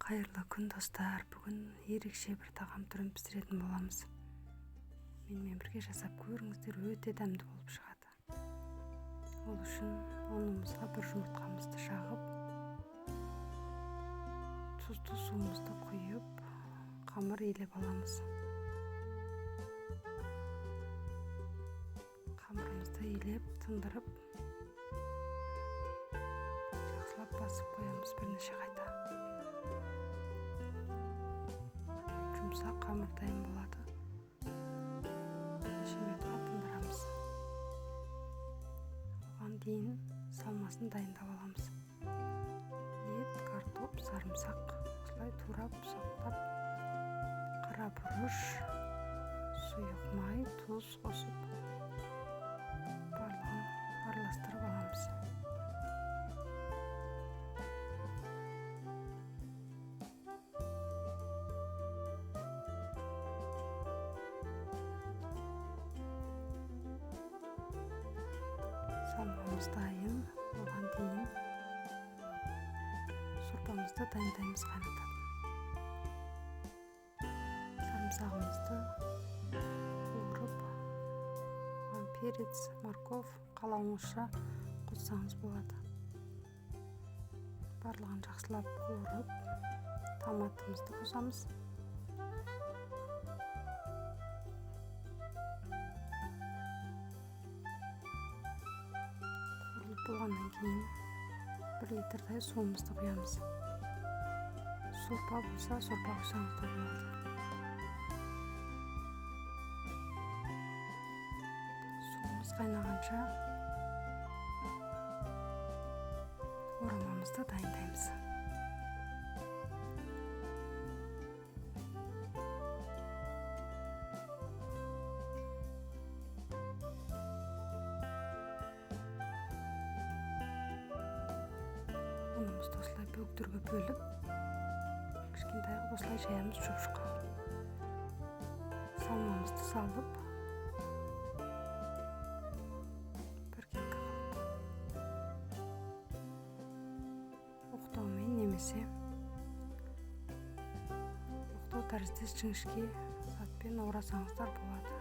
Қайырлы күн достар, бүгін ерекше бір тағам түрін пісіретін боламыз. Менімен бірге жасап көріңіздер, өте дәмді болып шығады. Ол үшін ұнымызға бір жұмыртқамызды жағып, тұзды суымызды құйып, қамыр илеп аламыз. Қамырымызды илеп, тындырып, жақсылап басып қоямыз бірнеше қайта. Жұмсақ қамыр дайын болады. Бірнеше минутқа тындырамыз. Оған дейін салмасын дайындап аламыз. Ет, картоп, сарымсақ, осылай турап, соқтап, қара бұрыш, сұйық май, тұз қосып, барлығын араластырып аламыз. Салмамыз дайын, оған дейін сорпамызды дайындаймыз қайнатып. Сарымсағымызды қуырып, оған перец, морков, қалауыңызша қоссаңыз болады. Барлығын жақсылап қуырып, томатымызды қосамыз. Болғаннан кейін 1 литрдай суымызды құямыз. Сорпа болса, сорпа құйсаңыз да болады. Суымыз қайнағанша орамамызды дайындаймыз. Ұнымызды осылай бөліктерге бөліп, кішкентай қылып осылай жаямыз шөпшыққа. Салмамызды салып, біркелкі қылып оқтаумен немесе оқтау тәріздес жіңішке затпен орасаңыздар болады.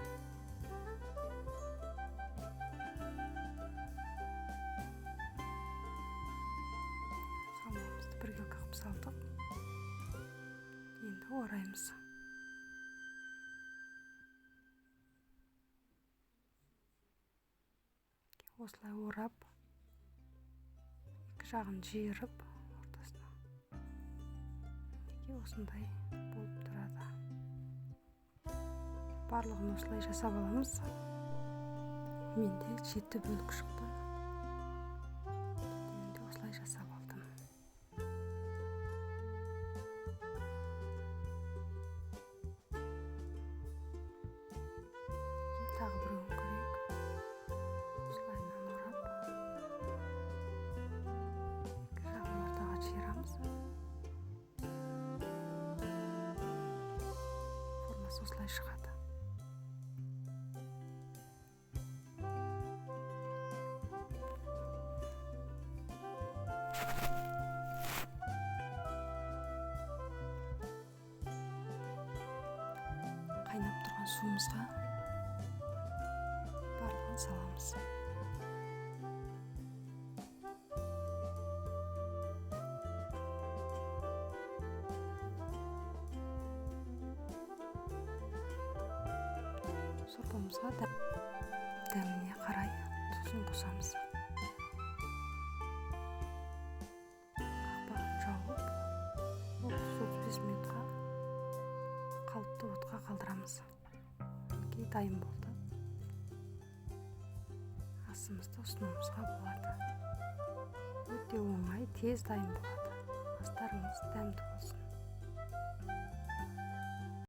Салмамызды біркелкі қылып салдық. Енді ораймыз. Осылай орап, екі жағын жиырып, ортасына. Осындай болып тұрады. Барлығын осылай жасап аламыз. Менде 7 бөлік шықты. Енді осылай жасап алдым. Тағы бір көрейік. Осылайынан орап, екі жағын ортаға жиырамыз. Формасы осылай шығады. Қайнап тұрған суымызға барлығын саламыз. Сорпамызға дәміне қарай тұзын қосамыз. Қақпағын жауып, 30-35 минутқа қалыпты отқа қалдырамыз. Дайын болды. Асымызды ұсынуымызға болады. Өте оңай, тез дайын болады. Астарыңыз дәмді болсын.